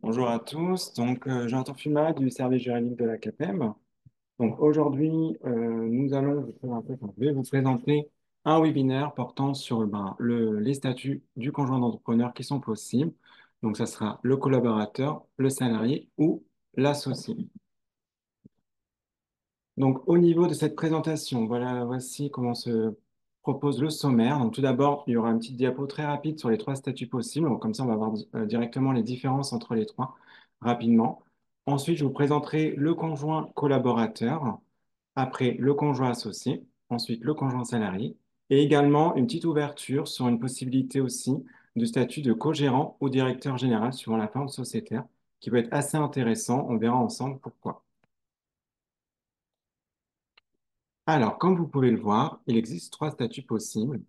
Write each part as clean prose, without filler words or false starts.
Bonjour à tous. Jonathan Fuma du service juridique de la CAPEM. Donc, aujourd'hui, nous allons vous présenter, enfin, je vais vous présenter un webinaire portant sur les statuts du conjoint d'entrepreneur qui sont possibles. Donc, ça sera le collaborateur, le salarié ou l'associé. Donc, au niveau de cette présentation, voici comment se propose le sommaire. Donc, tout d'abord, il y aura une petite diapo très rapide sur les trois statuts possibles. Donc, comme ça, on va voir directement les différences entre les trois rapidement. Ensuite, je vous présenterai le conjoint collaborateur, après le conjoint associé, ensuite le conjoint salarié, et également une petite ouverture sur une possibilité aussi du statut de co-gérant ou directeur général suivant la forme sociétaire, qui peut être assez intéressant. On verra ensemble pourquoi. Alors, comme vous pouvez le voir, il existe trois statuts possibles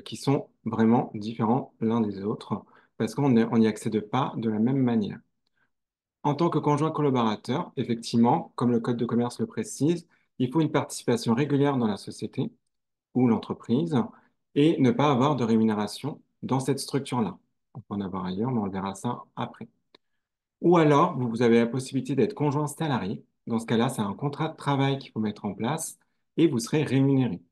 qui sont vraiment différents l'un des autres parce qu'on n'y accède pas de la même manière. En tant que conjoint collaborateur, effectivement, comme le Code de commerce le précise, il faut une participation régulière dans la société ou l'entreprise et ne pas avoir de rémunération dans cette structure-là. On peut en avoir ailleurs, mais on verra ça après. Ou alors, vous avez la possibilité d'être conjoint salarié. Dans ce cas-là, c'est un contrat de travail qu'il faut mettre en place et vous serez rémunéré.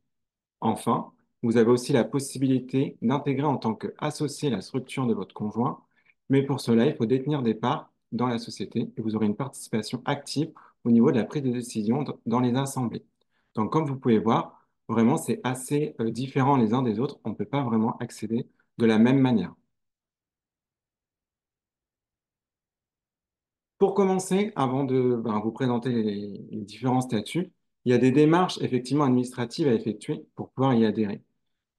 Enfin, vous avez aussi la possibilité d'intégrer en tant qu'associé la structure de votre conjoint, mais pour cela, il faut détenir des parts dans la société et vous aurez une participation active au niveau de la prise de décision dans les assemblées. Donc, comme vous pouvez voir, vraiment, c'est assez différent les uns des autres. On ne peut pas vraiment accéder de la même manière. Pour commencer, avant de vous présenter les différents statuts, il y a des démarches effectivement administratives à effectuer pour pouvoir y adhérer.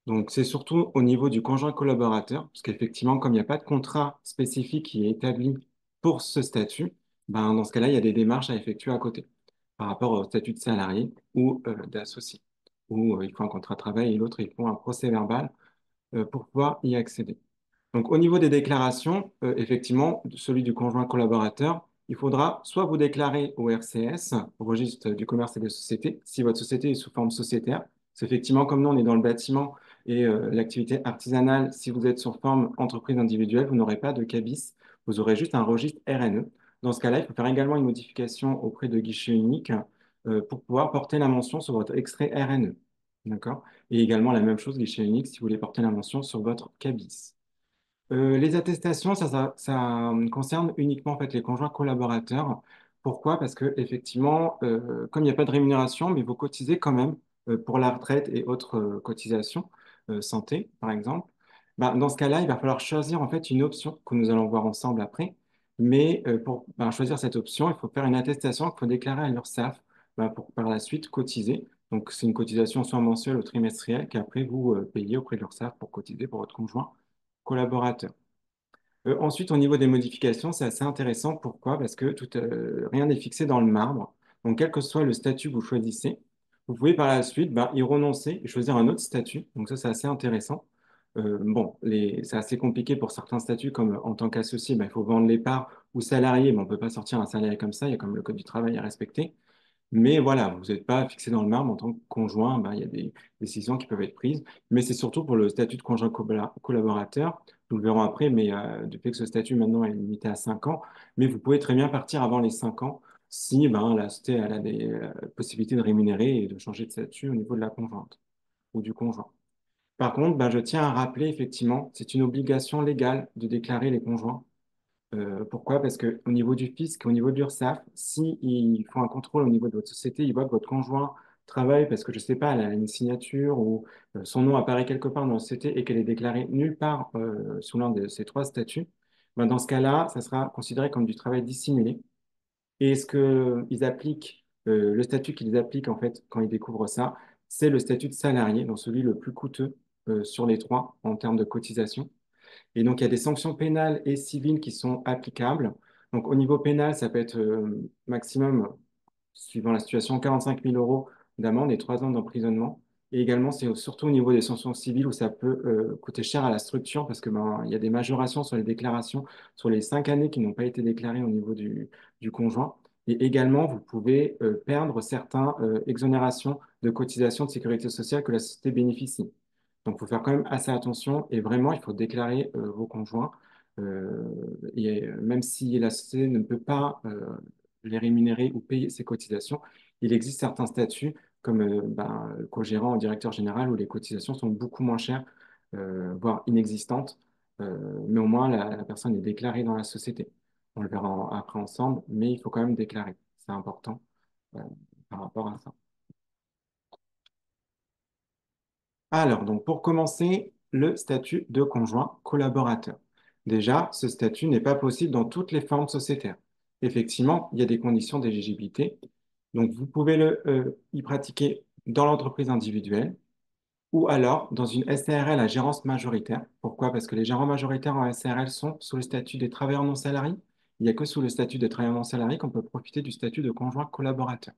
Donc, c'est surtout au niveau du conjoint collaborateur, parce qu'effectivement, comme il n'y a pas de contrat spécifique qui est établi pour ce statut, dans ce cas-là, il y a des démarches à effectuer à côté par rapport au statut de salarié ou d'associé, où il faut un contrat de travail et l'autre, il faut un procès-verbal pour pouvoir y accéder. Donc, au niveau des déclarations, effectivement, celui du conjoint collaborateur, il faudra soit vous déclarer au RCS, au registre du commerce et des sociétés, si votre société est sous forme sociétaire. C'est effectivement, comme nous, on est dans le bâtiment et l'activité artisanale, si vous êtes sur forme entreprise individuelle, vous n'aurez pas de cabis, vous aurez juste un registre RNE. Dans ce cas-là, il faut faire également une modification auprès de guichet unique pour pouvoir porter la mention sur votre extrait RNE. D'accord? Et également la même chose, guichet unique, si vous voulez porter la mention sur votre cabis. Les attestations, ça concerne uniquement en fait, les conjoints collaborateurs. Pourquoi? Parce que effectivement, comme il n'y a pas de rémunération, mais vous cotisez quand même pour la retraite et autres cotisations, santé par exemple. Dans ce cas-là, il va falloir choisir en fait une option que nous allons voir ensemble après. Mais pour choisir cette option, il faut faire une attestation qu'il faut déclarer à l'URSSAF pour par la suite cotiser. Donc c'est une cotisation soit mensuelle ou trimestrielle qu'après vous payez auprès de l'URSSAF pour cotiser pour votre conjoint collaborateur. Ensuite, au niveau des modifications, c'est assez intéressant. Pourquoi? Parce que rien n'est fixé dans le marbre. Donc, quel que soit le statut que vous choisissez, vous pouvez par la suite y renoncer et choisir un autre statut. Donc, ça, c'est assez intéressant. C'est assez compliqué pour certains statuts, comme en tant qu'associé, il faut vendre les parts ou salarié. On ne peut pas sortir un salarié comme ça. Il y a comme le code du travail à respecter. Mais voilà, vous n'êtes pas fixé dans le marbre en tant que conjoint, il y a des décisions qui peuvent être prises. Mais c'est surtout pour le statut de conjoint collaborateur, nous le verrons après, mais du fait que ce statut maintenant est limité à 5 ans, mais vous pouvez très bien partir avant les 5 ans si la société elle a des possibilités de rémunérer et de changer de statut au niveau de la conjointe ou du conjoint. Par contre, je tiens à rappeler effectivement, c'est une obligation légale de déclarer les conjoints pourquoi? Parce qu'au niveau du fisc, au niveau de l'URSSAF, si ils font un contrôle au niveau de votre société, ils voient que votre conjoint travaille parce que, je ne sais pas, elle a une signature ou son nom apparaît quelque part dans la société et qu'elle est déclarée nulle part sous l'un de ces trois statuts, dans ce cas-là, ça sera considéré comme du travail dissimulé. Et ce que ils appliquent, le statut qu'ils appliquent en fait quand ils découvrent ça, c'est le statut de salarié, donc celui le plus coûteux sur les trois en termes de cotisation. Et donc, il y a des sanctions pénales et civiles qui sont applicables. Donc, au niveau pénal, ça peut être maximum, suivant la situation, 45 000 euros d'amende et 3 ans d'emprisonnement. Et également, c'est surtout au niveau des sanctions civiles où ça peut coûter cher à la structure parce que il y a des majorations sur les déclarations sur les 5 années qui n'ont pas été déclarées au niveau du conjoint. Et également, vous pouvez perdre certaines exonérations de cotisations de sécurité sociale que la société bénéficie. Donc, il faut faire quand même assez attention et vraiment, il faut déclarer vos conjoints. Et même si la société ne peut pas les rémunérer ou payer ses cotisations, il existe certains statuts comme co-gérant ou directeur général où les cotisations sont beaucoup moins chères, voire inexistantes, mais au moins la personne est déclarée dans la société. On le verra après ensemble, mais il faut quand même déclarer. C'est important euh, par rapport à ça. Alors, donc pour commencer, le statut de conjoint collaborateur. Déjà, ce statut n'est pas possible dans toutes les formes sociétaires. Effectivement, il y a des conditions d'éligibilité. Donc, vous pouvez y pratiquer dans l'entreprise individuelle ou alors dans une SARL à gérance majoritaire. Pourquoi? Parce que les gérants majoritaires en SARL sont sous le statut des travailleurs non salariés. Il n'y a que sous le statut des travailleurs non salariés qu'on peut profiter du statut de conjoint collaborateur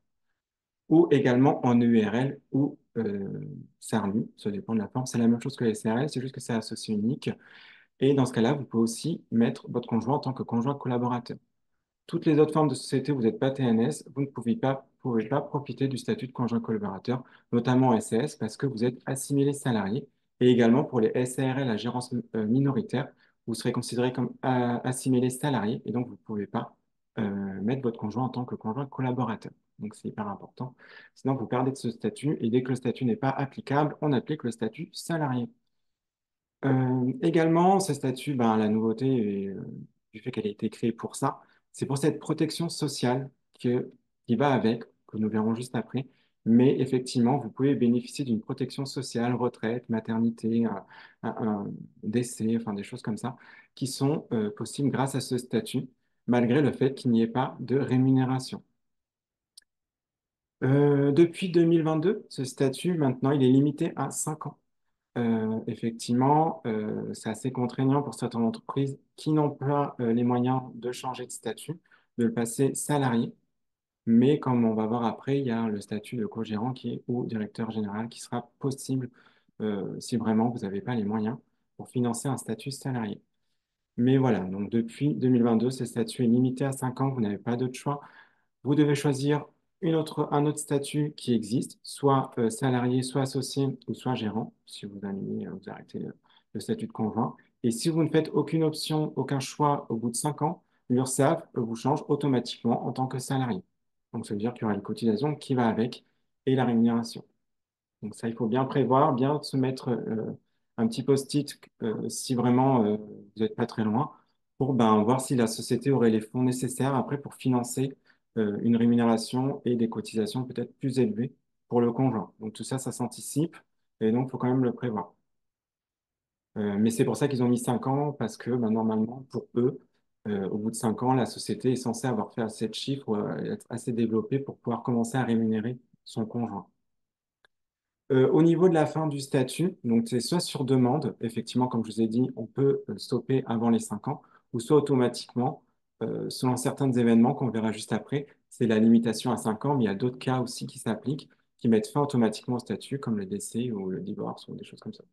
ou également en URL ou SARLU, ça dépend de la forme. C'est la même chose que les SARL, c'est juste que c'est associé unique. Et dans ce cas-là, vous pouvez aussi mettre votre conjoint en tant que conjoint collaborateur. Toutes les autres formes de société, vous n'êtes pas TNS, vous ne pouvez pas profiter du statut de conjoint collaborateur, notamment en SAS, parce que vous êtes assimilé salarié. Et également pour les SARL à gérance minoritaire, vous serez considéré comme assimilé salarié, et donc vous ne pouvez pas mettre votre conjoint en tant que conjoint collaborateur. Donc c'est hyper important. Sinon, vous perdez de ce statut, et dès que le statut n'est pas applicable, on applique le statut salarié. Également, ce statut, ben, la nouveauté du fait qu'elle ait été créée pour ça, c'est pour cette protection sociale qui va avec, que nous verrons juste après. Mais effectivement, vous pouvez bénéficier d'une protection sociale, retraite, maternité, un décès, enfin des choses comme ça, qui sont possibles grâce à ce statut, malgré le fait qu'il n'y ait pas de rémunération. Depuis 2022, ce statut, maintenant, il est limité à 5 ans. Effectivement, c'est assez contraignant pour certaines entreprises qui n'ont pas les moyens de changer de statut, de le passer salarié. Mais comme on va voir après, il y a le statut de co-gérant ou directeur général qui sera possible si vraiment vous n'avez pas les moyens pour financer un statut salarié. Mais voilà, donc depuis 2022, ce statut est limité à 5 ans, vous n'avez pas d'autre choix. Vous devez choisir un autre statut qui existe, soit salarié, soit associé ou soit gérant, si vous allez vous arrêtez le statut de conjoint. Et si vous ne faites aucune option, aucun choix au bout de 5 ans, l'URSSAF vous change automatiquement en tant que salarié. Donc, ça veut dire qu'il y aura une cotisation qui va avec et la rémunération. Donc ça, il faut bien prévoir, bien se mettre un petit post-it si vraiment vous n'êtes pas très loin pour voir si la société aurait les fonds nécessaires après pour financer une rémunération et des cotisations peut-être plus élevées pour le conjoint. Donc tout ça, ça s'anticipe et donc il faut quand même le prévoir. Mais c'est pour ça qu'ils ont mis 5 ans parce que normalement, pour eux, au bout de 5 ans, la société est censée avoir fait assez de chiffres, être assez développée pour pouvoir commencer à rémunérer son conjoint. Au niveau de la fin du statut, donc c'est soit sur demande, effectivement, comme je vous ai dit, on peut stopper avant les 5 ans, ou soit automatiquement, selon certains événements qu'on verra juste après, c'est la limitation à 5 ans, mais il y a d'autres cas aussi qui s'appliquent, qui mettent fin automatiquement au statut, comme le décès ou le divorce ou des choses comme ça.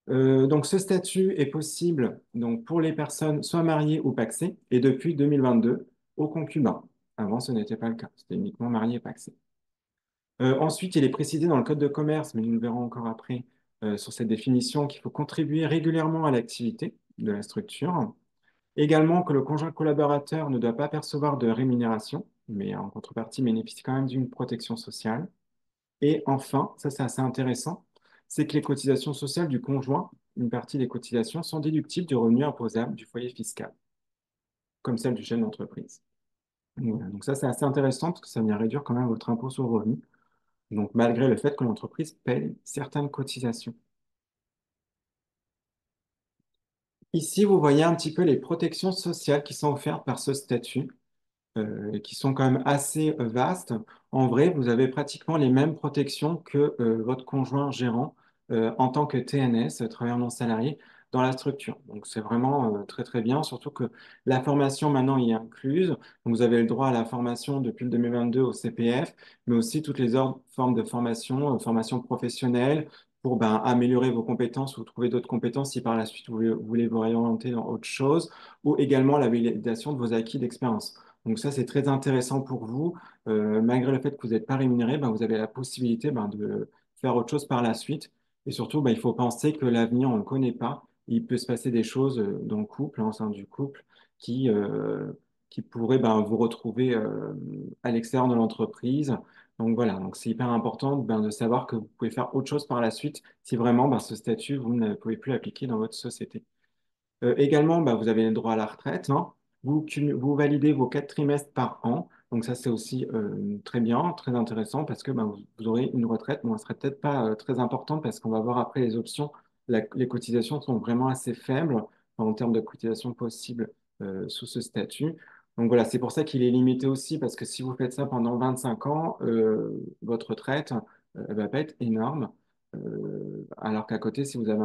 Donc ce statut est possible donc, pour les personnes soit mariées ou pacsées, et depuis 2022, aux concubins. Avant, ce n'était pas le cas, c'était uniquement marié et pacsé. Ensuite, il est précisé dans le Code de commerce, mais nous le verrons encore après, sur cette définition, qu'il faut contribuer régulièrement à l'activité de la structure. Également, que le conjoint collaborateur ne doit pas percevoir de rémunération, mais en contrepartie bénéficie quand même d'une protection sociale. Et enfin, ça c'est assez intéressant, c'est que les cotisations sociales du conjoint, une partie des cotisations, sont déductibles du revenu imposable du foyer fiscal, comme celle du chef d'entreprise. Voilà. Donc ça c'est assez intéressant parce que ça vient réduire quand même votre impôt sur le revenu. Donc, malgré le fait que l'entreprise paye certaines cotisations. Ici, vous voyez un petit peu les protections sociales qui sont offertes par ce statut, et qui sont quand même assez vastes. En vrai, vous avez pratiquement les mêmes protections que votre conjoint gérant en tant que TNS, travailleur non salarié, dans la structure. Donc, c'est vraiment très, très bien, surtout que la formation maintenant y est incluse. Donc, vous avez le droit à la formation depuis le 2022 au CPF, mais aussi toutes les autres formes de formation, formation professionnelle, pour améliorer vos compétences ou trouver d'autres compétences si par la suite vous voulez vous réorienter dans autre chose, ou également la validation de vos acquis d'expérience. Donc ça, c'est très intéressant pour vous. Malgré le fait que vous n'êtes pas rémunéré, vous avez la possibilité de faire autre chose par la suite. Et surtout, il faut penser que l'avenir, on ne le connaît pas. il peut se passer des choses dans le couple, hein, au sein du couple, qui, euh, qui pourraient ben, vous retrouver à l'extérieur de l'entreprise. Donc voilà, donc c'est hyper important ben, de savoir que vous pouvez faire autre chose par la suite si vraiment ben, ce statut, vous ne pouvez plus l'appliquer dans votre société. Également, bah, vous avez le droit à la retraite, hein. Vous validez vos 4 trimestres par an. Donc ça, c'est aussi très bien, très intéressant parce que bah, vous aurez une retraite. Bon, elle ne serait peut-être pas très importante parce qu'on va voir après les options. Les cotisations sont vraiment assez faibles en termes de cotisations possibles sous ce statut. Donc voilà, c'est pour ça qu'il est limité aussi parce que si vous faites ça pendant 25 ans, votre retraite, elle va pas être énorme. Alors qu'à côté, si vous avez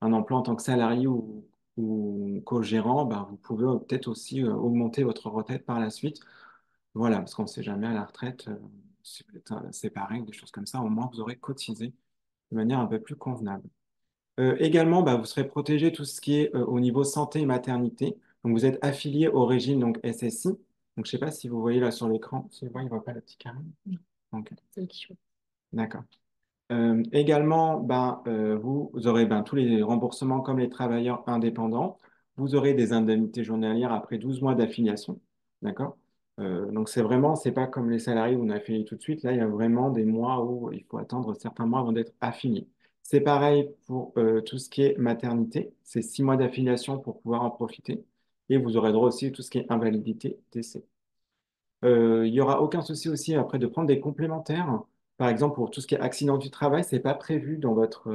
un emploi en tant que salarié ou co-gérant, ben, vous pouvez peut-être aussi augmenter votre retraite par la suite. Voilà, parce qu'on ne sait jamais à la retraite, si vous êtes séparé ou des choses comme ça, au moins vous aurez cotisé de manière un peu plus convenable. Également, bah, vous serez protégé tout ce qui est au niveau santé et maternité. Donc, vous êtes affilié au régime donc, SSI. Donc, je ne sais pas si vous voyez là sur l'écran. Si vous voyez, il ne voit pas le petit carré. Donc, d'accord. Également, ben, vous aurez ben, tous les remboursements comme les travailleurs indépendants. Vous aurez des indemnités journalières après 12 mois d'affiliation. D'accord? Donc, c'est pas comme les salariés où on est affilié tout de suite. Là, il y a vraiment des mois où il faut attendre certains mois avant d'être affilié. C'est pareil pour tout ce qui est maternité. C'est 6 mois d'affiliation pour pouvoir en profiter. Et vous aurez droit aussi à tout ce qui est invalidité, décès. Il n'y aura aucun souci aussi après de prendre des complémentaires. Par exemple, pour tout ce qui est accident du travail, ce n'est pas prévu dans votre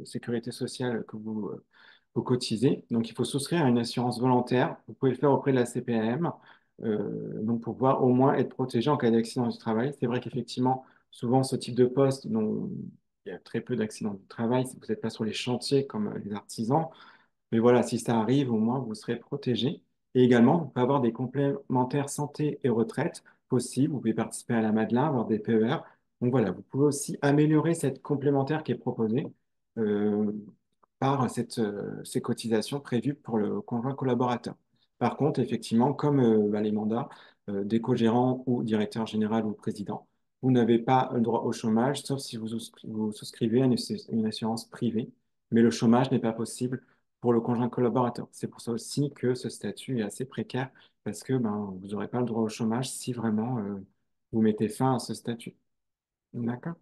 sécurité sociale que vous cotisez. Donc, il faut souscrire à une assurance volontaire. Vous pouvez le faire auprès de la CPAM, donc pour pouvoir au moins être protégé en cas d'accident du travail. C'est vrai qu'effectivement, souvent, ce type de poste, dont il y a très peu d'accidents du travail, si vous n'êtes pas sur les chantiers comme les artisans, mais voilà, si ça arrive, au moins, vous serez protégé. Et également, vous pouvez avoir des complémentaires santé et retraite possibles. Vous pouvez participer à la Madelin, avoir des PER. Donc voilà, vous pouvez aussi améliorer cette complémentaire qui est proposée euh, par ces cotisations prévues pour le conjoint collaborateur. Par contre, effectivement, comme bah, les mandats d'éco-gérant ou directeur général ou président, vous n'avez pas le droit au chômage, sauf si vous souscrivez à une assurance privée. Mais le chômage n'est pas possible pour le conjoint collaborateur. C'est pour ça aussi que ce statut est assez précaire, parce que ben, vous n'aurez pas le droit au chômage si vraiment vous mettez fin à ce statut. D'accord?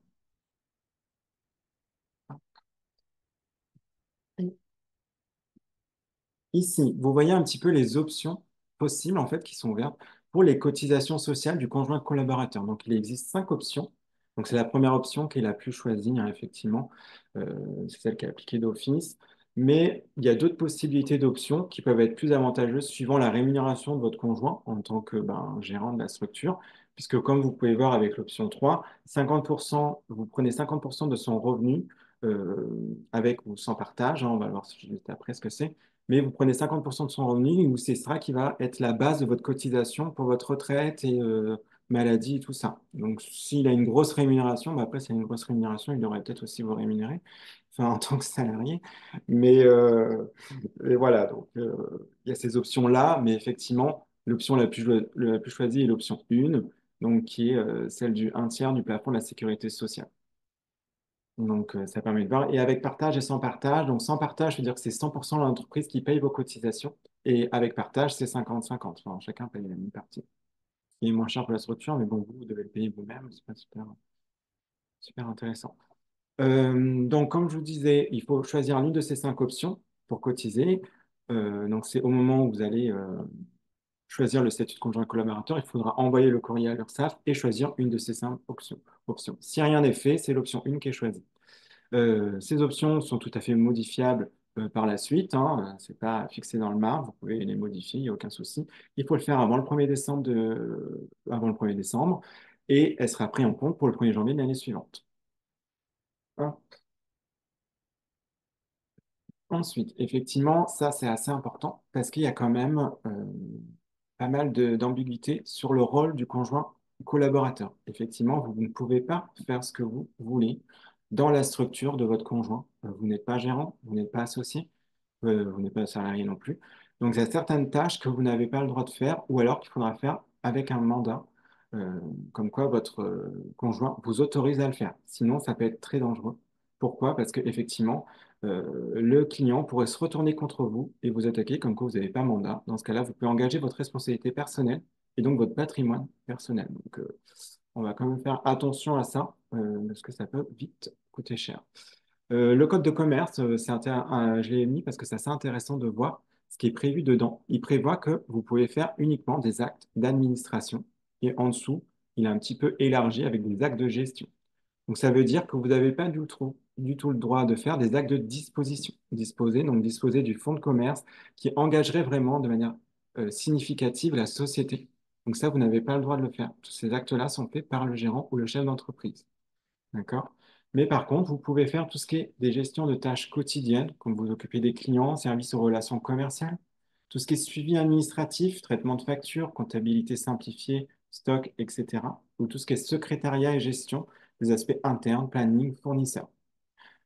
Ici, vous voyez un petit peu les options possibles en fait qui sont ouvertes pour les cotisations sociales du conjoint collaborateur. Donc, il existe 5 options. Donc, c'est la première option qui est la plus choisie, hein, effectivement. C'est celle qui est appliquée d'office. Mais il y a d'autres possibilités d'options qui peuvent être plus avantageuses suivant la rémunération de votre conjoint en tant que ben, gérant de la structure. Puisque, comme vous pouvez voir avec l'option 3, 50%, vous prenez 50% de son revenu avec ou sans partage, hein, on va voir juste après ce que c'est, mais vous prenez 50% de son revenu ou c'est ça qui va être la base de votre cotisation pour votre retraite et maladie et tout ça. Donc, s'il a une grosse rémunération, bah après, s'il a une grosse rémunération, il devrait peut-être aussi vous rémunérer, enfin, en tant que salarié. Mais et voilà, donc il y a ces options-là, mais effectivement, l'option la plus choisie est l'option 1, donc qui est celle du un tiers du plafond de la sécurité sociale. Donc, ça permet de voir. Et avec partage et sans partage, donc sans partage, je veux dire que c'est 100% de l'entreprise qui paye vos cotisations. Et avec partage, c'est 50-50. Enfin, chacun paye une partie. Il est moins cher pour la structure, mais bon, vous devez le payer vous-même. C'est pas super, super intéressant. Donc, comme je vous disais, il faut choisir l'une de ces 5 options pour cotiser. Donc, c'est au moment où vous allez choisir le statut de conjoint collaborateur, il faudra envoyer le courrier à l'URSSAF et choisir une de ces 5 options. Si rien n'est fait, c'est l'option 1 qui est choisie. Ces options sont tout à fait modifiables par la suite, hein. Ce n'est pas fixé dans le marbre, vous pouvez les modifier, il n'y a aucun souci. Il faut le faire avant le 1er décembre, avant le 1er décembre et elle sera prise en compte pour le 1er janvier de l'année suivante. Hop. Ensuite, effectivement, ça c'est assez important parce qu'il y a quand même pas mal d'ambiguïté sur le rôle du conjoint collaborateur. Effectivement, vous ne pouvez pas faire ce que vous voulez dans la structure de votre conjoint. Vous n'êtes pas gérant, vous n'êtes pas associé, vous n'êtes pas salarié non plus. Donc, il y a certaines tâches que vous n'avez pas le droit de faire ou alors qu'il faudra faire avec un mandat, euh, comme quoi votre conjoint vous autorise à le faire. Sinon, ça peut être très dangereux Pourquoi? Parce qu'effectivement, le client pourrait se retourner contre vous et vous attaquer comme quoi vous n'avez pas mandat. Dans ce cas-là, vous pouvez engager votre responsabilité personnelle et donc votre patrimoine personnel. Donc, on va quand même faire attention à ça, parce que ça peut vite coûter cher. Le code de commerce, je l'ai mis parce que c'est assez intéressant de voir ce qui est prévu dedans. Il prévoit que vous pouvez faire uniquement des actes d'administration et en dessous, il a un petit peu élargi avec des actes de gestion. Donc ça veut dire que vous n'avez pas du tout le droit de faire des actes de disposition. Disposer du fonds de commerce qui engagerait vraiment de manière significative la société. Donc ça, vous n'avez pas le droit de le faire. Tous ces actes-là sont faits par le gérant ou le chef d'entreprise. D'accord? Mais par contre, vous pouvez faire tout ce qui est des gestions de tâches quotidiennes, comme vous occuper des clients, services aux relations commerciales, tout ce qui est suivi administratif, traitement de factures, comptabilité simplifiée, stock, etc. Ou tout ce qui est secrétariat et gestion des aspects internes, planning, fournisseurs.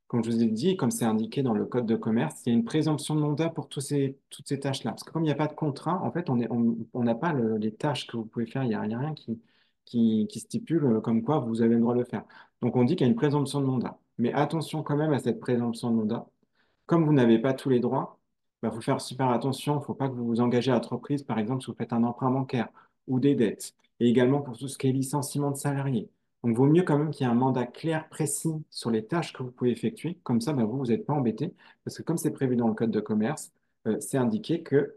Comme je vous ai dit, comme c'est indiqué dans le code de commerce, il y a une présomption de mandat pour toutes ces tâches-là. Parce que comme il n'y a pas de contrat, en fait, on n'a pas les tâches que vous pouvez faire. Il y a rien qui stipule comme quoi vous avez le droit de le faire. Donc, on dit qu'il y a une présomption de mandat. Mais attention quand même à cette présomption de mandat. Comme vous n'avez pas tous les droits, il faut faire super attention. Il ne faut pas que vous vous engagez à l'entreprise, par exemple, si vous faites un emprunt bancaire ou des dettes. Et également pour tout ce qui est licenciement de salariés. Donc, il vaut mieux quand même qu'il y ait un mandat clair, précis sur les tâches que vous pouvez effectuer. Comme ça, vous n'êtes pas embêté. Parce que comme c'est prévu dans le code de commerce, c'est indiqué que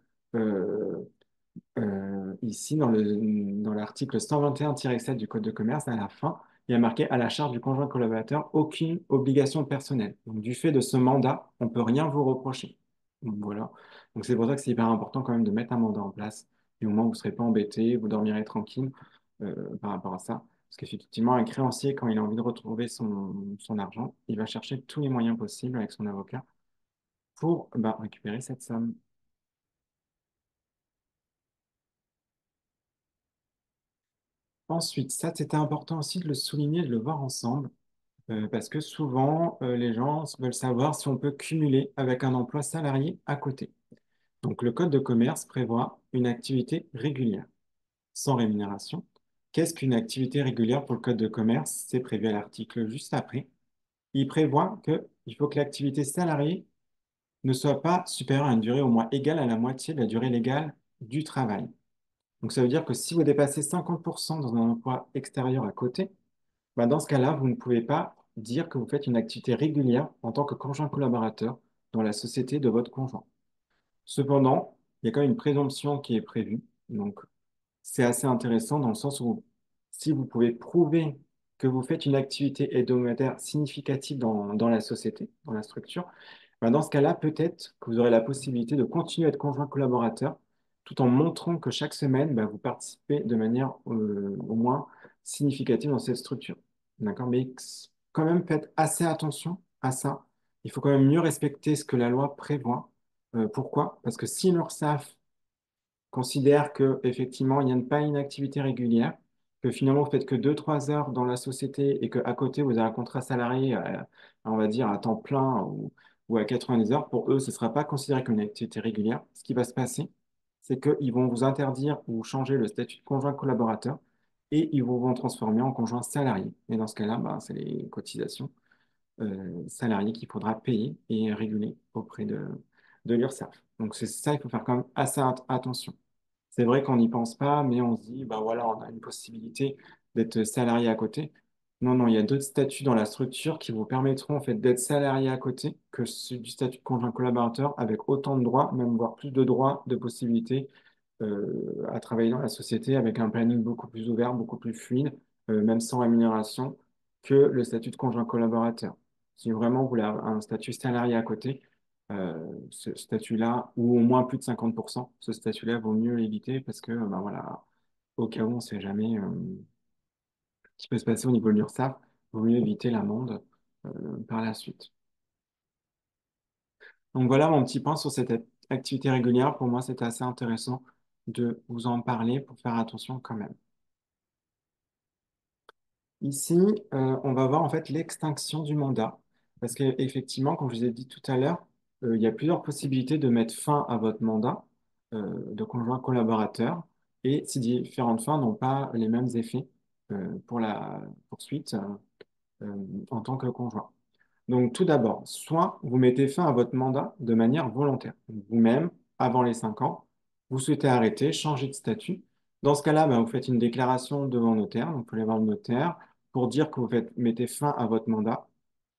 ici, dans l'article 121-7 du code de commerce, à la fin, il y a marqué à la charge du conjoint collaborateur aucune obligation personnelle. Donc, du fait de ce mandat, on ne peut rien vous reprocher. Donc, voilà. Donc, c'est pour ça que c'est hyper important quand même de mettre un mandat en place. Et au moins, vous ne serez pas embêté, vous dormirez tranquille par rapport à ça. Parce qu'effectivement, un créancier, quand il a envie de retrouver son argent, il va chercher tous les moyens possibles avec son avocat pour récupérer cette somme. Ensuite, ça, c'était important aussi de le souligner, de le voir ensemble. Parce que souvent, les gens veulent savoir si on peut cumuler avec un emploi salarié à côté. Donc, le Code de commerce prévoit une activité régulière, sans rémunération. Qu'est-ce qu'une activité régulière pour le Code de commerce? C'est prévu à l'article juste après. Il prévoit qu'il faut que l'activité salariée ne soit pas supérieure à une durée au moins égale à la moitié de la durée légale du travail. Donc, ça veut dire que si vous dépassez 50% dans un emploi extérieur à côté, dans ce cas-là, vous ne pouvez pas dire que vous faites une activité régulière en tant que conjoint collaborateur dans la société de votre conjoint. Cependant, il y a quand même une présomption qui est prévue. Donc, c'est assez intéressant dans le sens où si vous pouvez prouver que vous faites une activité hebdomadaire significative dans la société, dans la structure, dans ce cas-là, peut-être que vous aurez la possibilité de continuer à être conjoint collaborateur tout en montrant que chaque semaine, vous participez de manière au moins significative dans cette structure. D'accord? Mais quand même, faites assez attention à ça. Il faut quand même mieux respecter ce que la loi prévoit. Pourquoi? Parce que si l'URSSAF considère que effectivement il n'y a pas une activité régulière, que finalement vous faites que 2 3 heures dans la société et qu'à côté vous avez un contrat salarié, on va dire à temps plein ou à 90 heures, pour eux ce ne sera pas considéré comme une activité régulière. Ce qui va se passer, c'est qu'ils vont vous interdire ou changer le statut de conjoint collaborateur et ils vont vous transformer en conjoint salarié. Et dans ce cas-là, c'est les cotisations salariés qu'il faudra payer et réguler auprès de l'URSSAF. Donc c'est ça, il faut faire quand même assez attention. C'est vrai qu'on n'y pense pas, mais on se dit, voilà, on a une possibilité d'être salarié à côté. Non, non, il y a d'autres statuts dans la structure qui vous permettront en fait d'être salarié à côté que celui du statut de conjoint collaborateur avec autant de droits, même voire plus de droits, de possibilités à travailler dans la société avec un planning beaucoup plus ouvert, beaucoup plus fluide, même sans rémunération, que le statut de conjoint collaborateur. Si vraiment vous voulez avoir un statut salarié à côté, ce statut-là, ou au moins plus de 50%, ce statut-là vaut mieux l'éviter parce que, voilà, au cas où on ne sait jamais ce qui peut se passer au niveau de l'URSSAF, il vaut mieux éviter l'amende par la suite. Donc voilà mon petit point sur cette activité régulière. Pour moi, c'était assez intéressant de vous en parler pour faire attention quand même. Ici, on va voir en fait l'extinction du mandat. Parce qu'effectivement, comme je vous ai dit tout à l'heure, il y a plusieurs possibilités de mettre fin à votre mandat de conjoint collaborateur. Et ces différentes fins n'ont pas les mêmes effets pour la poursuite en tant que conjoint. Donc, tout d'abord, soit vous mettez fin à votre mandat de manière volontaire. Donc, vous-même, avant les 5 ans, vous souhaitez arrêter, changer de statut. Dans ce cas-là, ben, vous faites une déclaration devant le notaire. Donc, vous allez voir le notaire pour dire que mettez fin à votre mandat.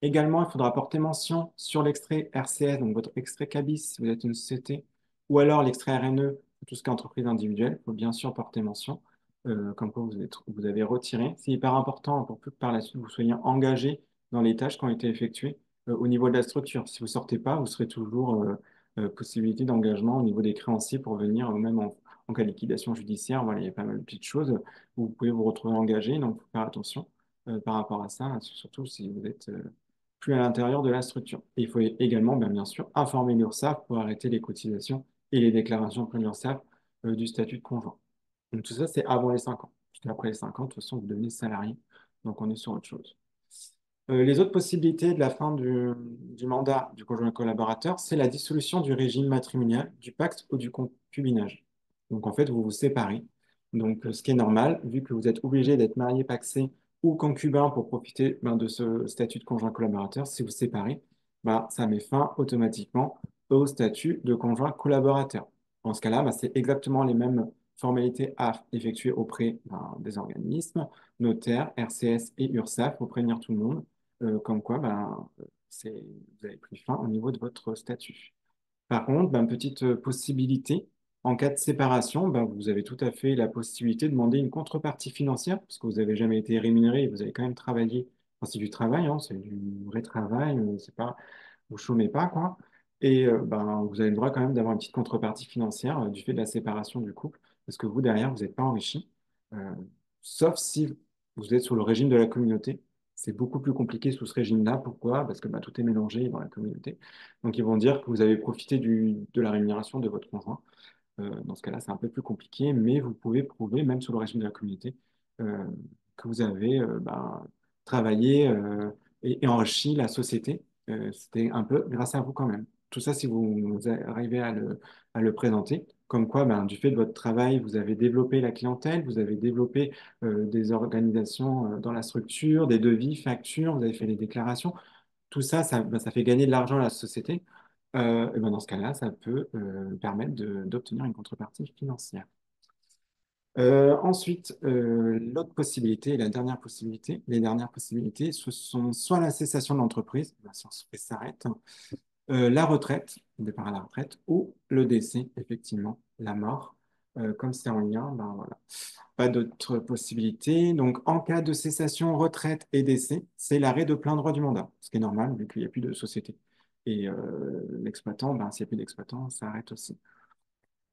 Également, il faudra porter mention sur l'extrait RCS, donc votre extrait CABIS si vous êtes une société, ou alors l'extrait RNE, pour tout ce qui est entreprise individuelle. Il faut bien sûr porter mention, comme quoi vous avez retiré. C'est hyper important pour que par la suite vous soyez engagé dans les tâches qui ont été effectuées au niveau de la structure. Si vous ne sortez pas, vous serez toujours possibilité d'engagement au niveau des créanciers pour venir, même en cas de liquidation judiciaire. Voilà, il y a pas mal de petites choses où vous pouvez vous retrouver engagé, donc il faut faire attention par rapport à ça, surtout si vous êtes plus à l'intérieur de la structure. Et il faut également, bien sûr, informer l'URSSAF pour arrêter les cotisations et les déclarations auprès de l'URSSAF du statut de conjoint. Donc tout ça, c'est avant les 5 ans. Parce qu'après les 5 ans, de toute façon, vous devenez salarié. Donc on est sur autre chose. Les autres possibilités de la fin du mandat du conjoint collaborateur, c'est la dissolution du régime matrimonial, du pacte ou du concubinage. Donc en fait, vous vous séparez. Donc ce qui est normal, vu que vous êtes obligé d'être marié, pacsé ou concubin pour profiter de ce statut de conjoint collaborateur, si vous vous séparez, ça met fin automatiquement au statut de conjoint collaborateur. Dans ce cas-là, c'est exactement les mêmes formalités à effectuer auprès des organismes, notaires, RCS et URSSAF pour prévenir tout le monde comme quoi vous avez pris fin au niveau de votre statut. Par contre, petite possibilité, en cas de séparation, vous avez tout à fait la possibilité de demander une contrepartie financière, parce que vous n'avez jamais été rémunéré et vous avez quand même travaillé. Enfin, c'est du travail, hein, c'est du vrai travail, c'est pas, vous chômez pas, quoi. Et vous avez le droit quand même d'avoir une petite contrepartie financière du fait de la séparation du couple, parce que vous, derrière, vous n'êtes pas enrichi, euh, sauf si vous êtes sous le régime de la communauté. C'est beaucoup plus compliqué sous ce régime-là. Pourquoi? Parce que tout est mélangé dans la communauté. Donc, ils vont dire que vous avez profité de la rémunération de votre conjoint. Dans ce cas-là, c'est un peu plus compliqué, mais vous pouvez prouver, même sous le régime de la communauté, euh, que vous avez travaillé et enrichi la société. C'était un peu grâce à vous quand même. Tout ça, si vous arrivez à le présenter, comme quoi, du fait de votre travail, vous avez développé la clientèle, vous avez développé des organisations dans la structure, des devis, factures, vous avez fait les déclarations. Tout ça, ça fait gagner de l'argent à la société. Et dans ce cas-là, ça peut permettre d'obtenir une contrepartie financière. Ensuite, l'autre possibilité, la dernière possibilité, les dernières possibilités, ce sont soit la cessation de l'entreprise, si l'entreprise s'arrête, la retraite, le départ à la retraite, ou le décès, effectivement, la mort. Comme c'est en lien, voilà. Pas d'autres possibilités. Donc, en cas de cessation, retraite et décès, c'est l'arrêt de plein droit du mandat, ce qui est normal vu qu'il n'y a plus de société. Et l'exploitant, s'il n'y a plus d'exploitant, ça arrête aussi.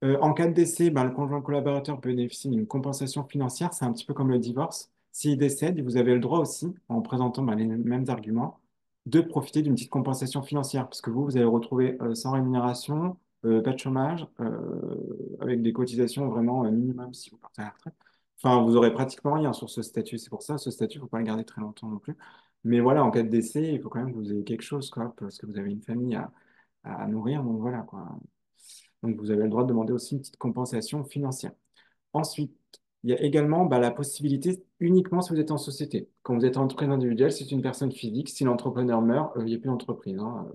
En cas de décès, le conjoint collaborateur peut bénéficier d'une compensation financière. C'est un petit peu comme le divorce. S'il décède, vous avez le droit aussi, en présentant les mêmes arguments, de profiter d'une petite compensation financière. Parce que vous allez retrouver sans rémunération, pas de chômage, avec des cotisations vraiment minimum si vous partez à la retraite. Enfin, vous aurez pratiquement rien sur ce statut. C'est pour ça, ce statut, il ne faut pas le garder très longtemps non plus. Mais voilà, en cas de décès, il faut quand même que vous ayez quelque chose, quoi, parce que vous avez une famille à nourrir. Donc voilà, quoi. Donc, vous avez le droit de demander aussi une petite compensation financière. Ensuite, il y a également la possibilité uniquement si vous êtes en société. Quand vous êtes en entreprise individuelle, c'est une personne physique. Si l'entrepreneur meurt, il n'y a plus d'entreprise, hein.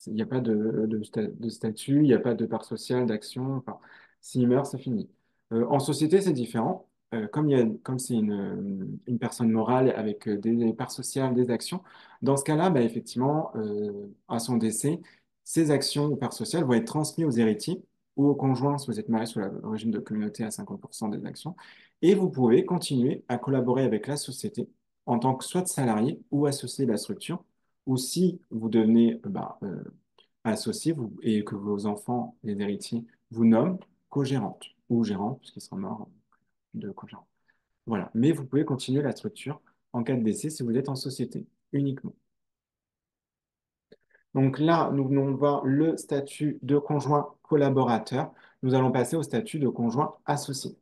Il n'y a pas de statut, il n'y a pas de part sociale, d'action. Enfin, s'il meurt, c'est fini. En société, c'est différent. Comme c'est une personne morale avec des parts sociales, des actions, dans ce cas-là, effectivement, à son décès, ces actions ou parts sociales vont être transmises aux héritiers ou au conjoint si vous êtes marié sous le régime de communauté à 50% des actions. Et vous pouvez continuer à collaborer avec la société en tant que soit salarié ou associé de la structure, ou si vous devenez associé et que vos enfants, les héritiers, vous nomment co-gérante ou gérante, puisqu'il sera mort de co-gérant. Voilà. Mais vous pouvez continuer la structure en cas de décès si vous êtes en société uniquement. Donc là, nous venons de voir le statut de conjoint collaborateur. Nous allons passer au statut de conjoint associé.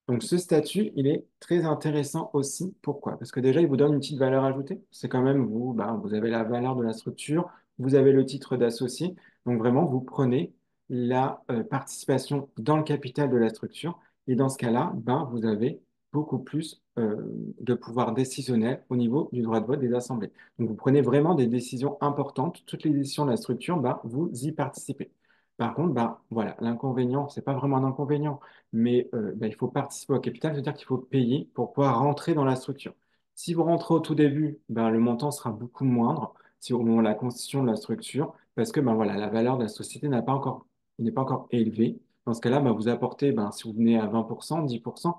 Donc ce statut, il est très intéressant aussi. Pourquoi? Parce que déjà, il vous donne une petite valeur ajoutée. C'est quand même vous, vous avez la valeur de la structure, vous avez le titre d'associé. Donc vraiment, vous prenez la participation dans le capital de la structure. Et dans ce cas-là, vous avez beaucoup plus de pouvoir décisionnel au niveau du droit de vote des assemblées. Donc, vous prenez vraiment des décisions importantes. Toutes les décisions de la structure, bah, vous y participez. Par contre, bah, voilà, l'inconvénient, c'est pas vraiment un inconvénient, mais bah, il faut participer au capital, c'est-à-dire qu'il faut payer pour pouvoir rentrer dans la structure. Si vous rentrez au tout début, bah, le montant sera beaucoup moindre si au moment de la constitution de la structure, parce que bah, voilà, la valeur de la société n'est pas encore élevée. Dans ce cas-là, bah, vous apportez, bah, si vous venez à 20%, 10%,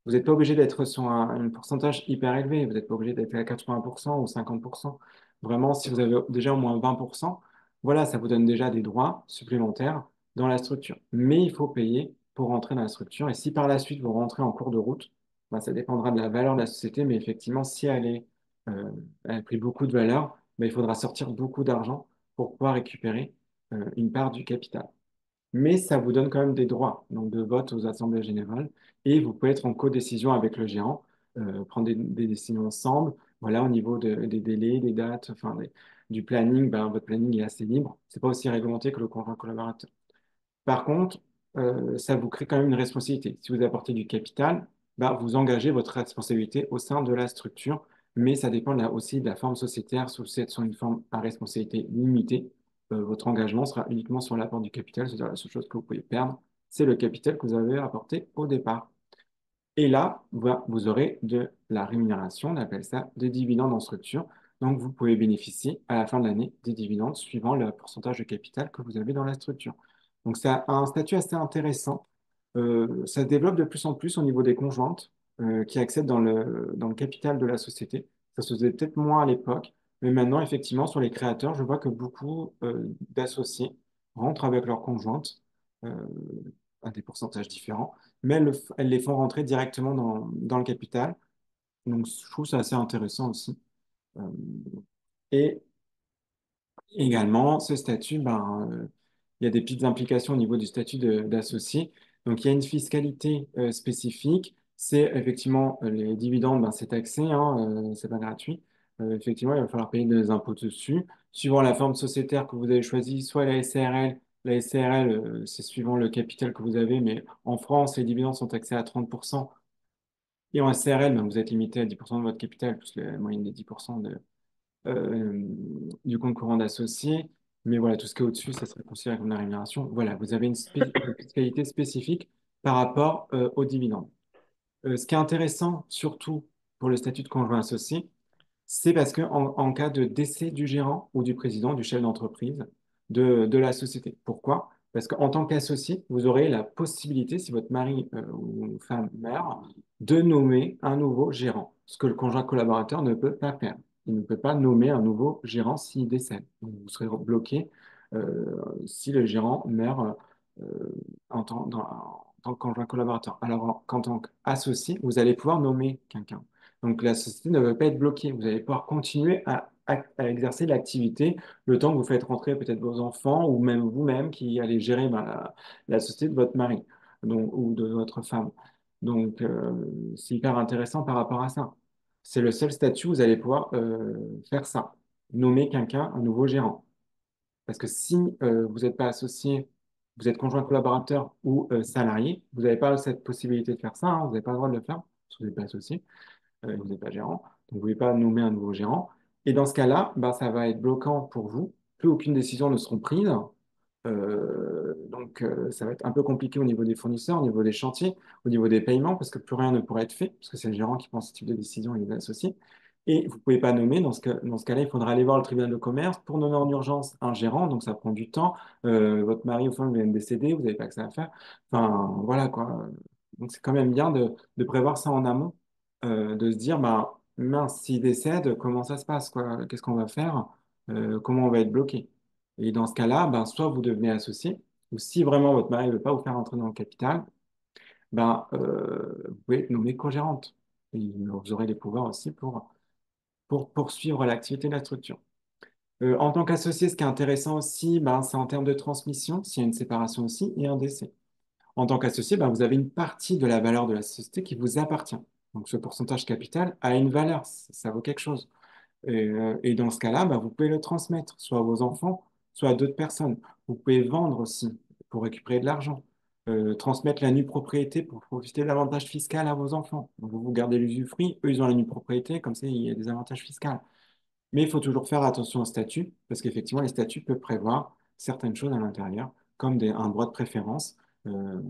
vous n'êtes pas obligé d'être sur un pourcentage hyper élevé. Vous n'êtes pas obligé d'être à 80% ou 50%. Vraiment, si vous avez déjà au moins 20%, voilà, ça vous donne déjà des droits supplémentaires dans la structure. Mais il faut payer pour rentrer dans la structure. Et si par la suite vous rentrez en cours de route, bah, ça dépendra de la valeur de la société. Mais effectivement, si elle a pris beaucoup de valeur, bah, il faudra sortir beaucoup d'argent pour pouvoir récupérer une part du capital, mais ça vous donne quand même des droits, donc de vote aux assemblées générales, et vous pouvez être en codécision avec le gérant, prendre des décisions ensemble. Voilà, au niveau des délais, des dates, enfin du planning, ben, votre planning est assez libre. C'est pas aussi réglementé que le conjoint collaborateur. Par contre, ça vous crée quand même une responsabilité. Si vous apportez du capital, bah, vous engagez votre responsabilité au sein de la structure, mais ça dépend là aussi de la forme sociétaire. Si vous êtes sur une forme à responsabilité limitée, votre engagement sera uniquement sur l'apport du capital, c'est-à-dire la seule chose que vous pouvez perdre, c'est le capital que vous avez apporté au départ. Et là, vous aurez de la rémunération, on appelle ça des dividendes en structure. Donc, vous pouvez bénéficier à la fin de l'année des dividendes suivant le pourcentage de capital que vous avez dans la structure. Donc, ça a un statut assez intéressant. Ça se développe de plus en plus au niveau des conjointes qui accèdent dans le capital de la société. Ça se faisait peut-être moins à l'époque, mais maintenant, effectivement, sur les créateurs, je vois que beaucoup d'associés rentrent avec leurs conjointes euh, à des pourcentages différents, mais elles les font rentrer directement dans le capital. Donc, je trouve ça assez intéressant aussi. Euh, et également, ce statut, ben, il y a des petites implications au niveau du statut d'associé. Donc, il y a une fiscalité spécifique. C'est effectivement les dividendes, ben, c'est taxé, hein, c'est pas gratuit. Effectivement, il va falloir payer des impôts dessus. Suivant la forme sociétaire que vous avez choisie, soit la SARL. La SARL, c'est suivant le capital que vous avez, mais en France, les dividendes sont taxés à 30%. Et en SARL, ben, vous êtes limité à 10% de votre capital, plus la moyenne des 10% euh, du compte courant d'associé. Mais voilà, tout ce qui est au-dessus, ça serait considéré comme la rémunération. Voilà, vous avez une fiscalité spécifique par rapport aux dividendes. Ce qui est intéressant, surtout pour le statut de conjoint associé, c'est parce que en cas de décès du gérant ou du président, du chef d'entreprise de la société. Pourquoi? Parce qu'en tant qu'associé, vous aurez la possibilité, si votre mari ou femme meurt, de nommer un nouveau gérant, ce que le conjoint collaborateur ne peut pas faire. Il ne peut pas nommer un nouveau gérant s'il décède. Donc, vous serez bloqué si le gérant meurt en tant que conjoint collaborateur. Alors qu'en tant qu'associé, vous allez pouvoir nommer quelqu'un. Donc la société ne va pas être bloquée. Vous allez pouvoir continuer à exercer l'activité le temps que vous faites rentrer peut-être vos enfants ou même vous-même qui allez gérer ben, la société de votre mari donc, ou de votre femme. Donc c'est hyper intéressant par rapport à ça. C'est le seul statut où vous allez pouvoir faire ça, nommer quelqu'un, un nouveau gérant. Parce que si vous n'êtes pas associé, vous êtes conjoint collaborateur ou salarié, vous n'avez pas cette possibilité de faire ça, hein, vous n'avez pas le droit de le faire, parce que vous n'êtes pas associé, vous n'êtes pas gérant, donc vous ne pouvez pas nommer un nouveau gérant. Et dans ce cas-là, bah, ça va être bloquant pour vous, plus aucune décision ne sera prise. Ça va être un peu compliqué au niveau des fournisseurs, au niveau des chantiers, au niveau des paiements, parce que plus rien ne pourra être fait, parce que c'est le gérant qui prend ce type de décision et les associés. Et vous ne pouvez pas nommer, dans ce cas-là, il faudra aller voir le tribunal de commerce pour nommer en urgence un gérant, donc ça prend du temps. Votre mari ou femme vient de décéder, vous n'avez pas que ça à faire. Enfin, voilà quoi. Donc c'est quand même bien de prévoir ça en amont, de se dire, bah, mince, s'il décède, comment ça se passe, quoi? Qu'est-ce qu'on va faire? Comment on va être bloqué? Et dans ce cas-là, ben, soit vous devenez associé, ou si vraiment votre mari ne veut pas vous faire entrer dans le capital, ben, vous pouvez nommer co-gérante. Et vous aurez les pouvoirs aussi pour poursuivre l'activité de la structure. En tant qu'associé, ce qui est intéressant aussi, ben, c'est en termes de transmission, s'il y a une séparation aussi, et un décès. En tant qu'associé, ben, vous avez une partie de la valeur de la société qui vous appartient. Donc ce pourcentage capital a une valeur, ça vaut quelque chose. Et dans ce cas-là, bah, vous pouvez le transmettre, soit à vos enfants, soit à d'autres personnes. Vous pouvez vendre aussi pour récupérer de l'argent. transmettre la nue propriété pour profiter de l'avantage fiscal à vos enfants. Donc, vous gardez l'usufruit, eux, ils ont la nue propriété, comme ça, il y a des avantages fiscaux. Mais il faut toujours faire attention au statut, parce qu'effectivement, les statuts peuvent prévoir certaines choses à l'intérieur, comme un droit de préférence. Euh,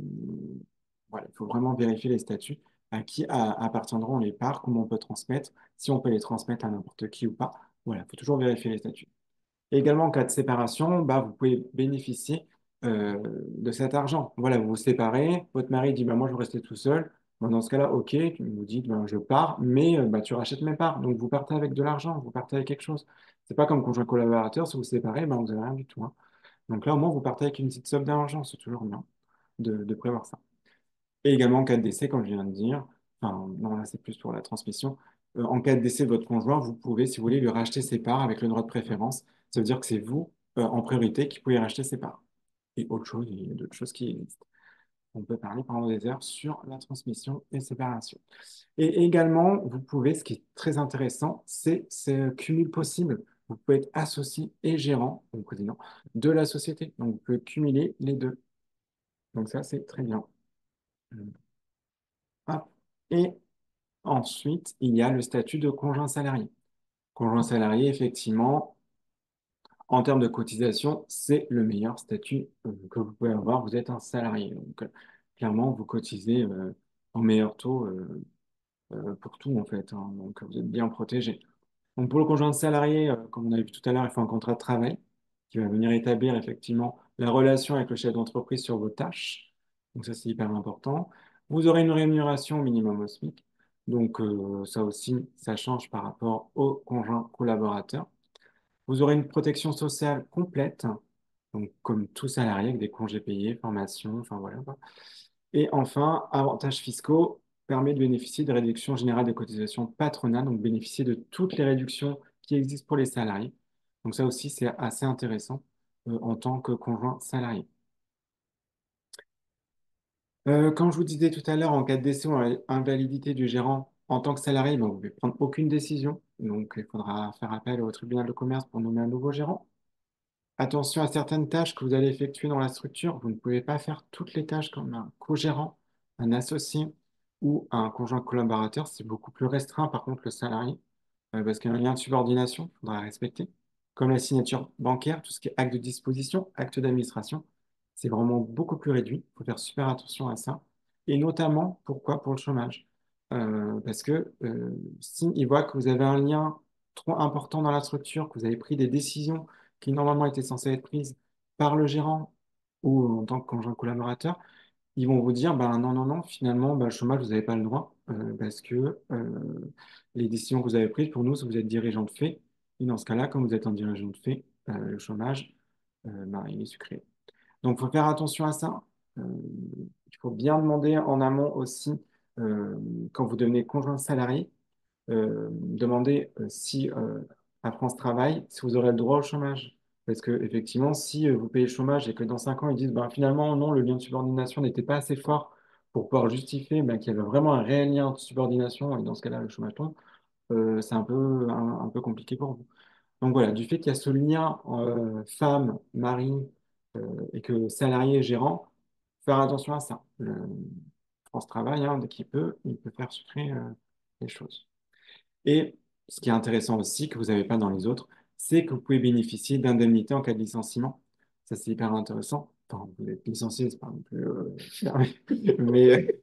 voilà, il faut vraiment vérifier les statuts, à qui appartiendront les parts, comment on peut transmettre, si on peut les transmettre à n'importe qui ou pas. Voilà, il faut toujours vérifier les statuts. Et également, en cas de séparation, bah, vous pouvez bénéficier de cet argent. Voilà, vous vous séparez, votre mari dit, bah, moi, je veux rester tout seul. Bah, dans ce cas-là, OK, tu vous dites, bah, je pars, mais bah, tu rachètes mes parts. Donc, vous partez avec de l'argent, vous partez avec quelque chose. C'est pas comme conjoint collaborateur, si vous vous séparez, bah, vous n'avez rien du tout, hein. Donc là, au moins, vous partez avec une petite somme d'argent. C'est toujours bien de prévoir ça. Et également, en cas de décès, comme je viens de dire, enfin, non, là, c'est plus pour la transmission. En cas de décès de votre conjoint, vous pouvez, si vous voulez, lui racheter ses parts avec le droit de préférence. Ça veut dire que c'est vous, en priorité, qui pouvez racheter ses parts. Et autre chose, il y a d'autres choses qui existent. On peut parler pendant des heures sur la transmission et séparation. Et également, vous pouvez, ce qui est très intéressant, c'est ce cumul possible. Vous pouvez être associé et gérant, donc président, de la société. Donc, vous pouvez cumuler les deux. Donc, ça, c'est très bien. Hop. Et ensuite, il y a le statut de conjoint salarié. Conjoint salarié, effectivement, en termes de cotisation, c'est le meilleur statut que vous pouvez avoir. Vous êtes un salarié. Donc, clairement, vous cotisez en meilleur taux pour tout, en fait, hein. Donc, vous êtes bien protégé. Donc, pour le conjoint salarié, comme on a vu tout à l'heure, il faut un contrat de travail qui va venir établir effectivement la relation avec le chef d'entreprise sur vos tâches. Donc, ça, c'est hyper important. Vous aurez une rémunération au minimum au SMIC. Donc, ça aussi, ça change par rapport au conjoint collaborateur. Vous aurez une protection sociale complète, donc comme tout salarié avec des congés payés, formation, enfin voilà, quoi. Et enfin, avantages fiscaux permet de bénéficier de réductions générales de cotisations patronales, donc bénéficier de toutes les réductions qui existent pour les salariés. Donc ça aussi, c'est assez intéressant en tant que conjoint salarié. Comme je vous disais tout à l'heure, en cas de décès ou invalidité du gérant, en tant que salarié, ben, vous ne pouvez prendre aucune décision. Donc, il faudra faire appel au tribunal de commerce pour nommer un nouveau gérant. Attention à certaines tâches que vous allez effectuer dans la structure. Vous ne pouvez pas faire toutes les tâches comme un co-gérant, un associé ou un conjoint collaborateur. C'est beaucoup plus restreint, par contre, le salarié, parce qu'il y a un lien de subordination qu'il faudra respecter. Comme la signature bancaire, tout ce qui est acte de disposition, acte d'administration, c'est vraiment beaucoup plus réduit. Il faut faire super attention à ça. Et notamment, pourquoi? Pour le chômage. Parce que s'ils voient que vous avez un lien trop important dans la structure, que vous avez pris des décisions qui normalement étaient censées être prises par le gérant ou en tant que conjoint collaborateur, ils vont vous dire, ben non, non, non, finalement, ben, le chômage, vous n'avez pas le droit parce que les décisions que vous avez prises, pour nous, si vous êtes dirigeant de fait, et dans ce cas-là, comme vous êtes un dirigeant de fait, le chômage, ben, il est sucré. Donc, il faut faire attention à ça. Il faut bien demander en amont aussi, euh, quand vous devenez conjoint salarié, demander si à France Travail, si vous aurez le droit au chômage. Parce que effectivement, si vous payez le chômage et que dans 5 ans, ils disent ben, finalement, non, le lien de subordination n'était pas assez fort pour pouvoir justifier ben, qu'il y avait vraiment un réel lien de subordination, et dans ce cas-là, le chômage tombe, c'est un peu compliqué pour vous. Donc voilà, du fait qu'il y a ce lien femme, mari et que salarié et gérant, faire attention à ça. France Travail, hein, dès qu'il peut, il peut faire sucrer les choses. Et ce qui est intéressant aussi, que vous n'avez pas dans les autres, c'est que vous pouvez bénéficier d'indemnités en cas de licenciement. Ça, c'est hyper intéressant. Enfin, vous êtes licencié, c'est pas non plus fermé. Mais,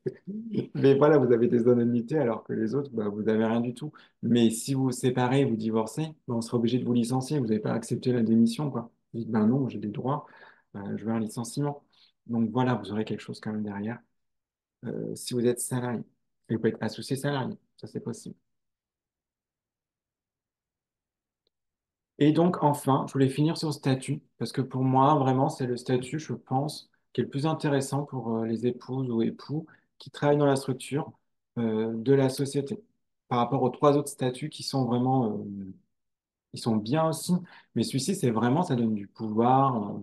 mais voilà, vous avez des indemnités alors que les autres, bah, vous n'avez rien du tout. Mais si vous vous séparez, vous divorcez, bah, on sera obligé de vous licencier. Vous n'avez pas accepté la démission, quoi. Vous dites, ben non, j'ai des droits, je veux un licenciement. Donc voilà, vous aurez quelque chose quand même derrière si vous êtes salarié. Et vous pouvez être associé salarié, ça c'est possible. Et donc, enfin, je voulais finir sur le statut, parce que pour moi, vraiment, c'est le statut, je pense, qui est le plus intéressant pour les épouses ou époux qui travaillent dans la structure de la société, par rapport aux trois autres statuts qui sont vraiment ils sont bien aussi, mais celui-ci, c'est vraiment, ça donne du pouvoir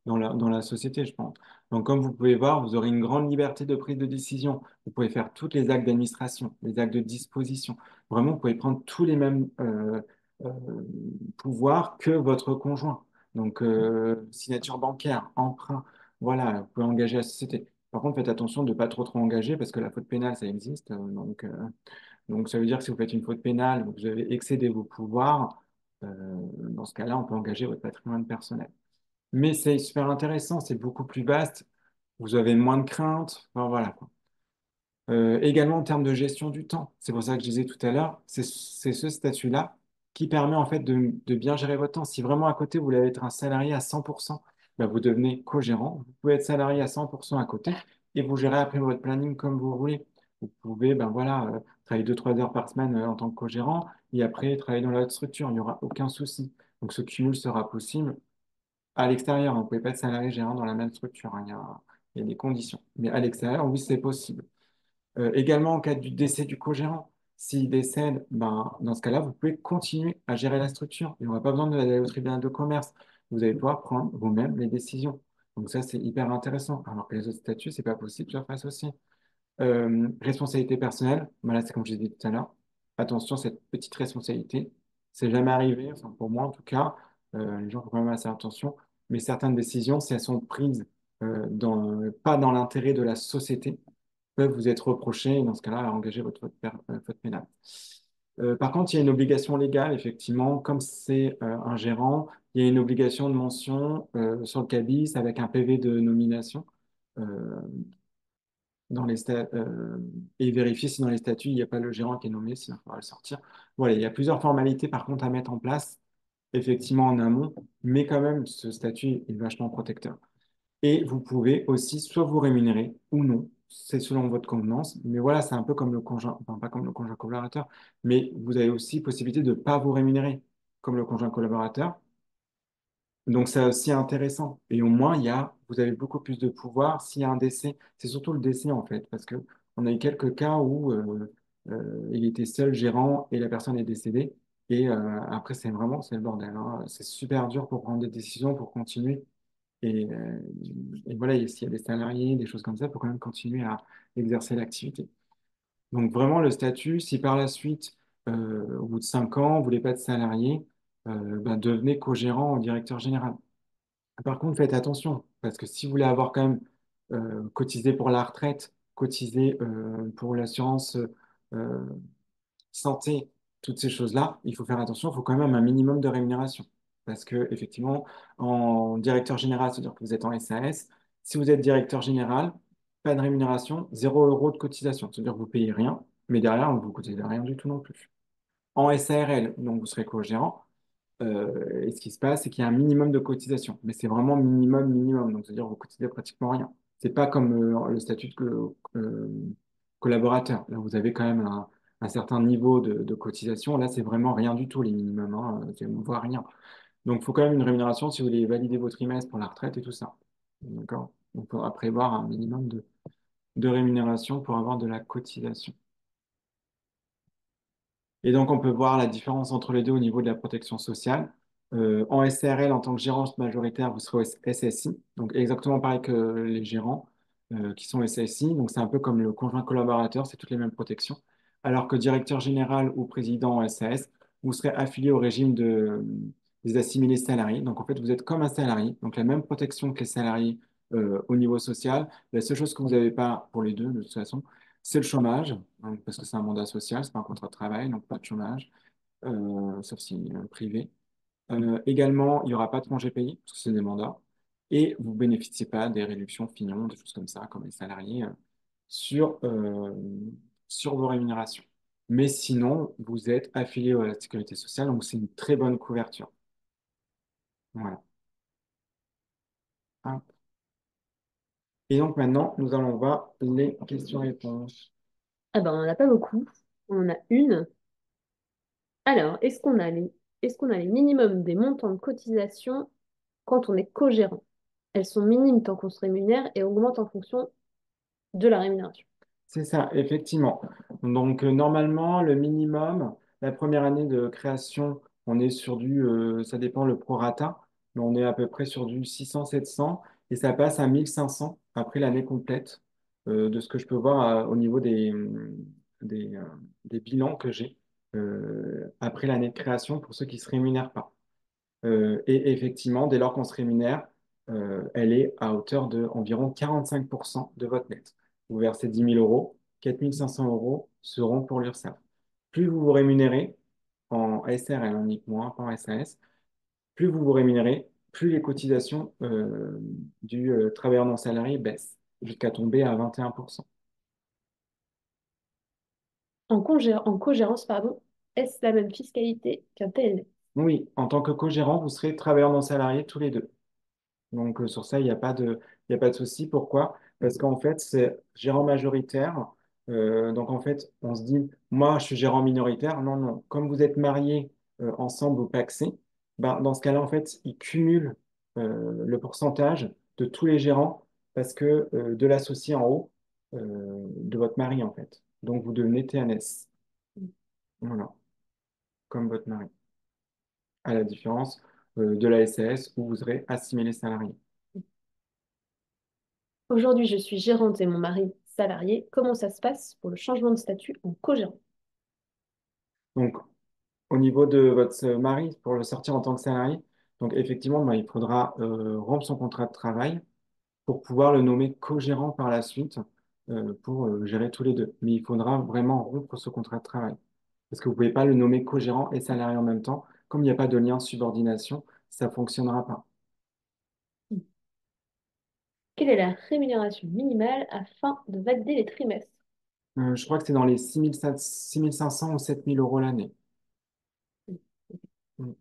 dans la société, je pense. Donc, comme vous pouvez voir, vous aurez une grande liberté de prise de décision. Vous pouvez faire tous les actes d'administration, les actes de disposition. Vraiment, vous pouvez prendre tous les mêmes euh, pouvoirs que votre conjoint. Donc, signature bancaire, emprunt, voilà, vous pouvez engager la société. Par contre, faites attention de ne pas trop engager parce que la faute pénale, ça existe. Donc, ça veut dire que si vous faites une faute pénale, vous avez excédé vos pouvoirs, dans ce cas-là, on peut engager votre patrimoine personnel. Mais c'est super intéressant, c'est beaucoup plus vaste. Vous avez moins de craintes. Enfin, voilà, quoi. Également en termes de gestion du temps, c'est pour ça que je disais tout à l'heure, c'est ce statut-là qui permet en fait de bien gérer votre temps. Si vraiment à côté vous voulez être un salarié à 100%, bah, vous devenez co-gérant. Vous pouvez être salarié à 100% à côté et vous gérez après votre planning comme vous voulez. Vous pouvez ben voilà, travailler 2-3 heures par semaine en tant que co-gérant et après travailler dans la haute structure. Il n'y aura aucun souci. Donc ce cumul sera possible à l'extérieur. Vous ne pouvez pas être salarié gérant dans la même structure, hein. Il y a des conditions. Mais à l'extérieur, oui, c'est possible. Également, en cas du décès du co-gérant, s'il décède, ben, dans ce cas-là, vous pouvez continuer à gérer la structure. Il n'y aura pas besoin d'aller au tribunal de commerce. Vous allez pouvoir prendre vous-même les décisions. Donc ça, c'est hyper intéressant. Alors que les autres statuts, c'est pas possible, je fasse aussi. Responsabilité personnelle, voilà, c'est comme je l'ai dit tout à l'heure. Attention, cette petite responsabilité, c'est jamais arrivé, enfin, pour moi en tout cas. Les gens font quand même assez attention. Mais certaines décisions, si elles sont prises pas dans l'intérêt de la société, peuvent vous être reprochées et dans ce cas-là, à engager votre faute pénale. Par contre, il y a une obligation légale, effectivement, comme c'est un gérant, il y a une obligation de mention sur le cabis avec un PV de nomination euh, et vérifier si dans les statuts, il n'y a pas le gérant qui est nommé, sinon il faudra le sortir. Voilà, il y a plusieurs formalités par contre à mettre en place, effectivement en amont, mais quand même, ce statut est vachement protecteur. Et vous pouvez aussi soit vous rémunérer ou non. C'est selon votre convenance. Mais voilà, c'est un peu comme le conjoint, enfin pas comme le conjoint collaborateur, mais vous avez aussi possibilité de ne pas vous rémunérer comme le conjoint collaborateur. Donc c'est aussi intéressant. Et au moins, vous avez beaucoup plus de pouvoir s'il y a un décès. C'est surtout le décès en fait, parce que on a eu quelques cas où il était seul gérant et la personne est décédée. Et après, c'est le bordel, hein. C'est super dur pour prendre des décisions, pour continuer. Et, euh, et voilà, s'il y a des salariés, des choses comme ça, il faut quand même continuer à exercer l'activité. Donc vraiment, le statut, si par la suite, au bout de 5 ans, vous voulez pas être salarié, ben, devenez co-gérant ou directeur général. Par contre, faites attention, parce que si vous voulez avoir quand même cotisé pour la retraite, cotisé pour l'assurance euh, santé, toutes ces choses-là, il faut faire attention, il faut quand même un minimum de rémunération. Parce que, effectivement, en directeur général, c'est-à-dire que vous êtes en SAS, si vous êtes directeur général, pas de rémunération, 0 € de cotisation. C'est-à-dire que vous payez rien, mais derrière, vous ne cotisez rien du tout non plus. En SARL, donc vous serez co-gérant, et ce qui se passe, c'est qu'il y a un minimum de cotisation. Mais c'est vraiment minimum, minimum. Donc, c'est-à-dire que vous cotisez pratiquement rien. C'est pas comme le statut de collaborateur. Là, vous avez quand même un certain niveau de cotisation. Là, c'est vraiment rien du tout, les minimums, hein. On voit rien. Donc, il faut quand même une rémunération si vous voulez valider vos trimestres pour la retraite et tout ça. D'accord? Donc, il faudra prévoir un minimum de rémunération pour avoir de la cotisation. Et donc, on peut voir la différence entre les deux au niveau de la protection sociale. En SRL, en tant que gérant majoritaire, vous serez au SSI, donc exactement pareil que les gérants qui sont SSI. Donc, c'est un peu comme le conjoint collaborateur, c'est toutes les mêmes protections. Alors que directeur général ou président en SAS, vous serez affilié au régime des assimilés salariés. Donc, en fait, vous êtes comme un salarié, donc la même protection que les salariés au niveau social. La seule chose que vous n'avez pas pour les deux, de toute façon, c'est le chômage, hein, parce que c'est un mandat social, c'est pas un contrat de travail, donc pas de chômage, sauf si privé. Également, il n'y aura pas de congés payés, parce que c'est des mandats, et vous ne bénéficiez pas des réductions Fillon, des choses comme ça, comme les salariés, sur, euh, sur vos rémunérations. Mais sinon, vous êtes affilié à la sécurité sociale, donc c'est une très bonne couverture. Voilà. Hop. Et donc maintenant, nous allons voir les questions-réponses. Ah ben, on n'en a pas beaucoup. On en a une. Alors, est-ce qu'on a les minimums des montants de cotisation quand on est co-gérant? Elles sont minimes tant qu'on se rémunère et augmentent en fonction de la rémunération. C'est ça, effectivement. Donc, normalement, le minimum, la première année de création, on est sur ça dépend le prorata, mais on est à peu près sur du 600-700 et ça passe à 1 500 après l'année complète, de ce que je peux voir au niveau des, euh, des bilans que j'ai après l'année de création pour ceux qui ne se rémunèrent pas. Et effectivement, dès lors qu'on se rémunère, elle est à hauteur de environ 45% de votre net. Vous versez 10 000 euros, 4 500 euros seront pour l'URSSAF. Plus vous vous rémunérez en SRL uniquement, hein, pas en SAS, plus vous vous rémunérez, plus les cotisations du travailleur non salarié baissent, jusqu'à tomber à 21%. En cogérance, pardon, est-ce la même fiscalité qu'un TNS? Oui, en tant que co-gérant, vous serez travailleur non salarié tous les deux. Donc sur ça, il y a pas de souci. Pourquoi? Parce qu'en fait, c'est gérant majoritaire. Donc en fait, on se dit, moi, je suis gérant minoritaire. Non, non. Comme vous êtes mariés ensemble au PACSé, ben, dans ce cas-là, en fait, ils cumulent le pourcentage de tous les gérants parce que de l'associé en haut de votre mari, en fait. Donc vous devenez TNS. Voilà, comme votre mari. À la différence de la SAS où vous serez assimilé salarié. Aujourd'hui, je suis gérante et mon mari salarié. Comment ça se passe pour le changement de statut en cogérant? Donc, au niveau de votre mari, pour le sortir en tant que salarié, donc effectivement, bah, il faudra rompre son contrat de travail pour pouvoir le nommer co-gérant par la suite pour gérer tous les deux. Mais il faudra vraiment rompre ce contrat de travail. Parce que vous ne pouvez pas le nommer co-gérant et salarié en même temps. Comme il n'y a pas de lien de subordination, ça ne fonctionnera pas. Quelle est la rémunération minimale afin de valider les trimestres? Je crois que c'est dans les 6 500 ou 7 000 euros l'année. Mm.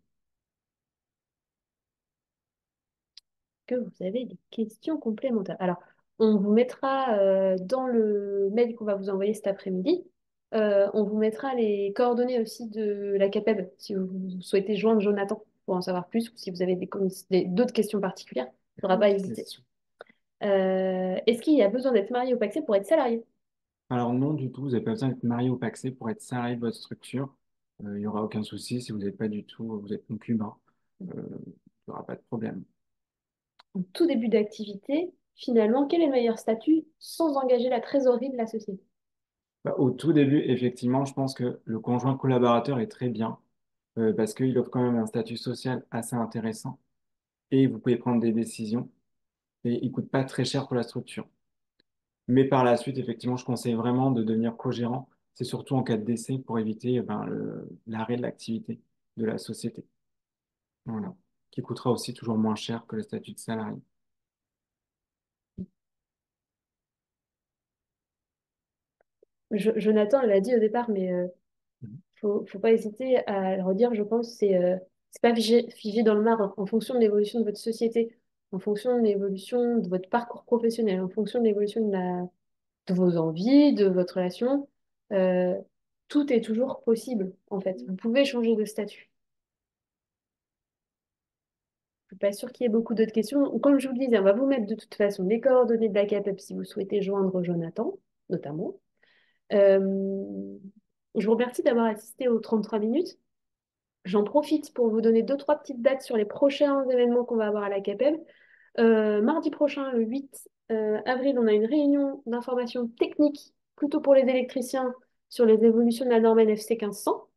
Que vous avez des questions complémentaires. Alors, on vous mettra dans le mail qu'on va vous envoyer cet après-midi, on vous mettra les coordonnées aussi de la CAPEB si vous souhaitez joindre Jonathan pour en savoir plus ou si vous avez d'autres questions particulières. Il ne faudra pas Autre hésiter. question. Est-ce qu'il y a besoin d'être marié au PACSé pour être salarié? Alors non, du tout, vous n'avez pas besoin d'être marié au PACSé pour être salarié de votre structure. Il n'y aura aucun souci si vous n'êtes pas du tout, vous êtes concubin. Il n'y aura pas de problème. En tout début d'activité, finalement, quel est le meilleur statut sans engager la trésorerie de la société? Bah, au tout début, effectivement, je pense que le conjoint collaborateur est très bien parce qu'il offre quand même un statut social assez intéressant et vous pouvez prendre des décisions et il ne coûte pas très cher pour la structure. Mais par la suite, effectivement, je conseille vraiment de devenir co-gérant. C'est surtout en cas de décès pour éviter ben, l'arrêt de l'activité de la société. Voilà. Qui coûtera aussi toujours moins cher que le statut de salarié. Jonathan l'a dit au départ, mais Mhm. faut pas hésiter à le redire, je pense, c'est pas figé dans le marbre en fonction de l'évolution de votre société, en fonction de l'évolution de votre parcours professionnel, en fonction de l'évolution de vos envies, de votre relation. euh, Tout est toujours possible, en fait. Vous pouvez changer de statut. Je suis pas sûre qu'il y ait beaucoup d'autres questions. Comme je vous le disais, on va vous mettre de toute façon les coordonnées de la CAPEB si vous souhaitez joindre Jonathan, notamment. Euh, je vous remercie d'avoir assisté aux 33 minutes. J'en profite pour vous donner deux, trois petites dates sur les prochains événements qu'on va avoir à la CAPEB. Mardi prochain, le 8 avril, on a une réunion d'information technique, plutôt pour les électriciens, sur les évolutions de la norme NFC 1500.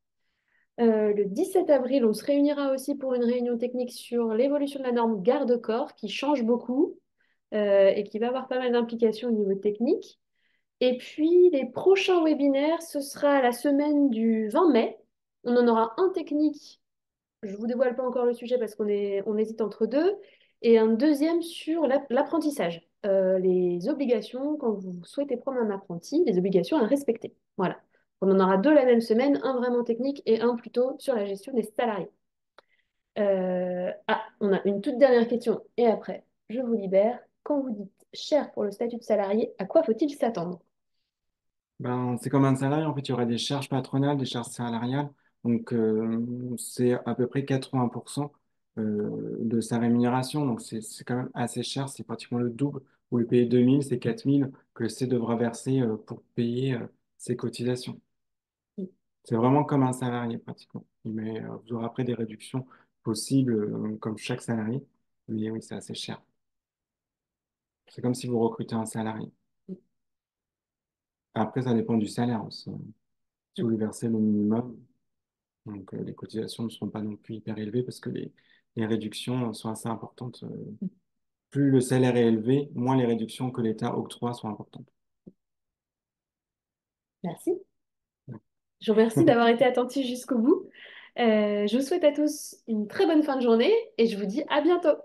Le 17 avril, on se réunira aussi pour une réunion technique sur l'évolution de la norme garde-corps, qui change beaucoup et qui va avoir pas mal d'implications au niveau technique. Et puis, les prochains webinaires, ce sera la semaine du 20 mai. On en aura un technique. Je ne vous dévoile pas encore le sujet parce on hésite entre deux. Et un deuxième sur l'apprentissage. Les obligations quand vous souhaitez prendre un apprenti, les obligations à respecter. Voilà. On en aura deux la même semaine, un vraiment technique et un plutôt sur la gestion des salariés. On a une toute dernière question et après, je vous libère. Quand vous dites cher pour le statut de salarié, à quoi faut-il s'attendre? Ben, c'est comme un salarié, en fait, il y aura des charges patronales, des charges salariales. Donc, c'est à peu près 80% de sa rémunération. Donc, c'est quand même assez cher. C'est pratiquement le double. Vous le payez 2 000, c'est 4 000 que le C devra verser pour payer ses cotisations. C'est vraiment comme un salarié, pratiquement. Mais vous aurez après des réductions possibles, comme chaque salarié. Mais oui, c'est assez cher. C'est comme si vous recrutez un salarié. Après, ça dépend du salaire aussi. Si vous lui versez le minimum, donc les cotisations ne seront pas non plus hyper élevées parce que les réductions sont assez importantes. plus le salaire est élevé, moins les réductions que l'État octroie sont importantes. Merci. Je vous remercie d'avoir été attentif jusqu'au bout. Je vous souhaite à tous une très bonne fin de journée et je vous dis à bientôt.